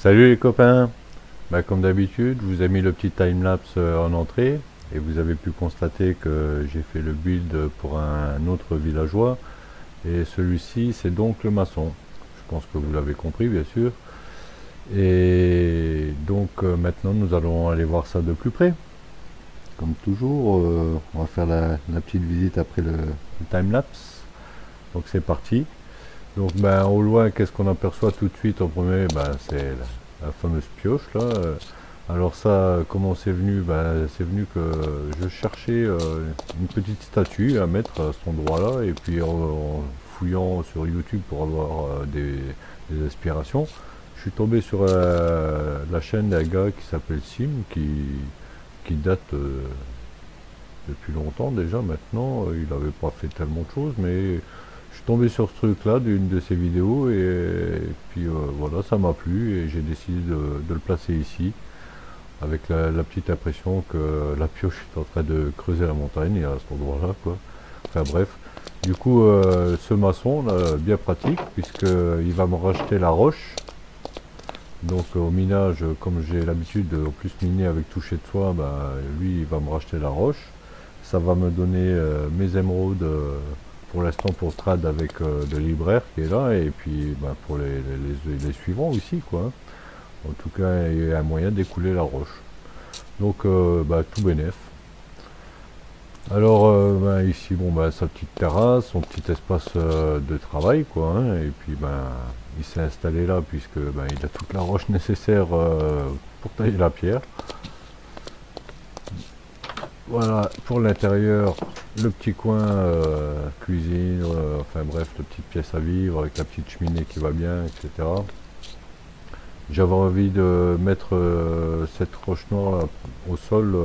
Salut les copains. Comme d'habitude, je vous ai mis le petit timelapse en entrée et vous avez pu constater que j'ai fait le build pour un autre villageois et celui-ci c'est donc le maçon. Je pense que vous l'avez compris bien sûr. Et donc maintenant nous allons aller voir ça de plus près. Comme toujours, on va faire la petite visite après le timelapse. Donc c'est parti. Donc au loin, qu'est-ce qu'on aperçoit tout de suite en premier? C'est la fameuse pioche là. Alors ça, comment c'est venu? C'est venu que je cherchais une petite statue à mettre à cet endroit-là, et puis en fouillant sur YouTube pour avoir des inspirations, je suis tombé sur la chaîne d'un gars qui s'appelle Sim, qui date depuis longtemps déjà maintenant. Il n'avait pas fait tellement de choses, mais je suis tombé sur ce truc là d'une de ses vidéos et puis voilà, ça m'a plu et j'ai décidé de le placer ici avec la petite impression que la pioche est en train de creuser la montagne et à cet endroit là quoi. Enfin bref, du coup ce maçon là, bien pratique puisque il va me racheter la roche. Donc au minage, comme j'ai l'habitude de en plus miner avec toucher de soie, lui il va me racheter la roche. Ça va me donner mes émeraudes pour l'instant pour trad avec le libraire qui est là, et puis pour les suivants aussi quoi. En tout cas il y a un moyen d'écouler la roche. Donc tout bénef. Alors ici sa petite terrasse, son petit espace de travail quoi, hein, et puis il s'est installé là puisque il a toute la roche nécessaire pour tailler la pierre. Voilà pour l'intérieur, le petit coin cuisine, enfin bref, la petite pièce à vivre avec la petite cheminée qui va bien, etc. J'avais envie de mettre cette roche noire là, au sol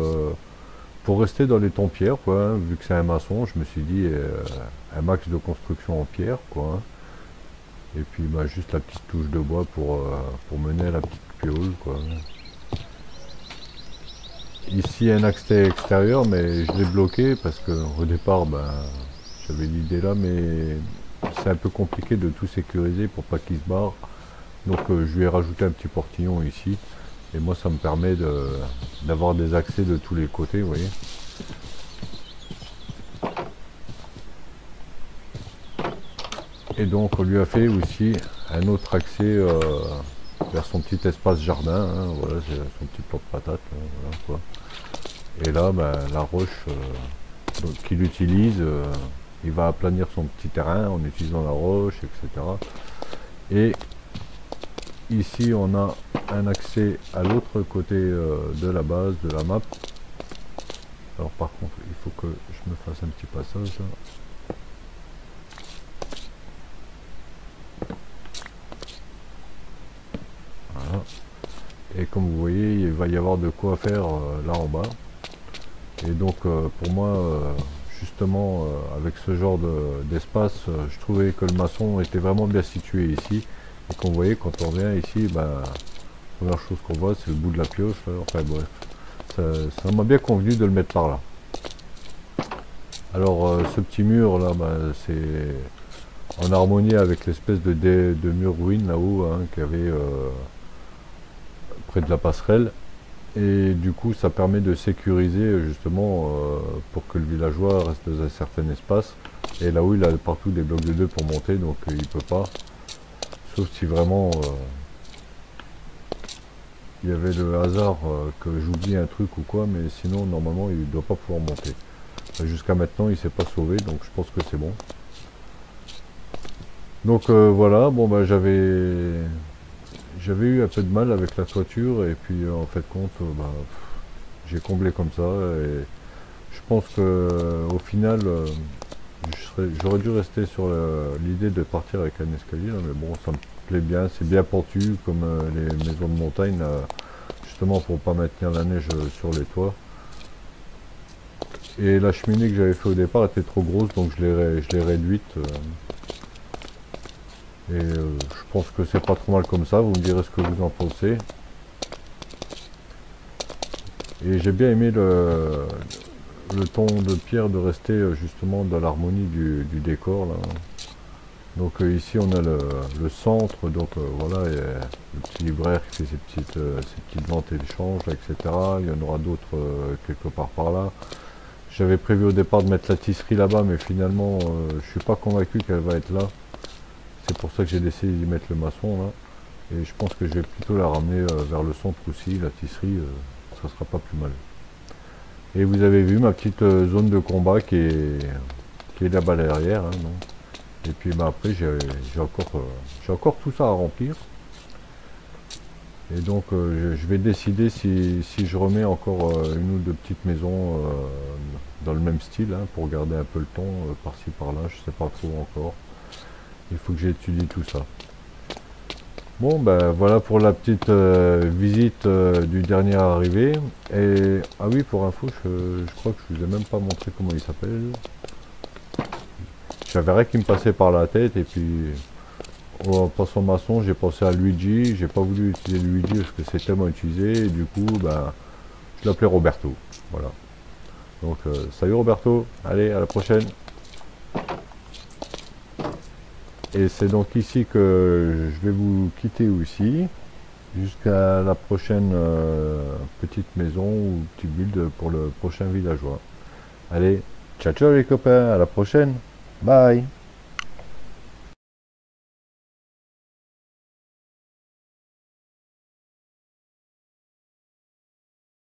pour rester dans les tons pierre, quoi, hein. Vu que c'est un maçon, je me suis dit un max de construction en pierre, quoi, hein. Et puis juste la petite touche de bois pour mener à la petite piole, quoi. Ici un accès extérieur, mais je l'ai bloqué parce que au départ j'avais l'idée là, mais c'est un peu compliqué de tout sécuriser pour pas qu'il se barre. Donc je lui ai rajouté un petit portillon ici, et moi ça me permet d'avoir des accès de tous les côtés, vous voyez. Et donc on lui a fait aussi un autre accès vers son petit espace jardin, hein, voilà, c'est son petit plot de patate, voilà, quoi. Et là la roche qu'il utilise, il va aplanir son petit terrain en utilisant la roche, etc. Et ici on a un accès à l'autre côté de la base de la map. Alors par contre il faut que je me fasse un petit passage là. Voilà. Et comme vous voyez, il va y avoir de quoi faire là en bas. Et donc pour moi justement avec ce genre d'espace, je trouvais que le maçon était vraiment bien situé ici. Et qu'on voyait quand on vient ici, la première chose qu'on voit c'est le bout de la pioche, enfin bref. Ça m'a bien convenu de le mettre par là. Alors ce petit mur là, c'est en harmonie avec l'espèce de mur ruine là-haut, hein, qu'il y avait près de la passerelle. Et du coup ça permet de sécuriser justement pour que le villageois reste dans un certain espace. Et là où il a partout des blocs de 2 pour monter, donc il peut pas. Sauf si vraiment il y avait le hasard que j'oublie un truc ou quoi, mais sinon normalement il ne doit pas pouvoir monter. Jusqu'à maintenant il s'est pas sauvé, donc je pense que c'est bon. Donc voilà, j'avais eu un peu de mal avec la toiture, et puis en fait compte j'ai comblé comme ça, et je pense que au final j'aurais dû rester sur l'idée de partir avec un escalier là, mais bon ça me plaît bien, c'est bien pentu comme les maisons de montagne là, justement pour pas maintenir la neige sur les toits. Et la cheminée que j'avais fait au départ était trop grosse, donc je l'ai réduite. Et je pense que c'est pas trop mal comme ça, vous me direz ce que vous en pensez. Et j'ai bien aimé le ton de pierre de rester justement dans l'harmonie du décor là. Donc ici on a le centre, donc voilà, il y a le petit libraire qui fait ses petites ventes et échanges, etc. Il y en aura d'autres quelque part par là. J'avais prévu au départ de mettre la tisserie là-bas, mais finalement je suis pas convaincu qu'elle va être là. C'est pour ça que j'ai décidé d'y mettre le maçon là. Et je pense que je vais plutôt la ramener vers le centre aussi, la tisserie, ça sera pas plus mal. Et vous avez vu ma petite zone de combat qui est là-bas derrière. Hein, donc. Et puis bah, après j'ai encore tout ça à remplir. Et donc je vais décider si je remets encore une ou deux petites maisons dans le même style, hein, pour garder un peu le ton par-ci par-là, je sais pas trop encore. Il faut que j'étudie tout ça. Bon ben voilà pour la petite visite du dernier arrivé. Et ah oui, pour info, je crois que je vous ai même pas montré comment il s'appelle. J'avais rien qui me passait par la tête et puis en passant maçon, j'ai pensé à Luigi. J'ai pas voulu utiliser Luigi parce que c'est tellement utilisé et du coup ben je l'appelais Roberto. Voilà. Donc salut Roberto, allez à la prochaine. Et c'est donc ici que je vais vous quitter aussi. Jusqu'à la prochaine petite maison ou petit build pour le prochain villageois. Allez, ciao ciao les copains, à la prochaine. Bye.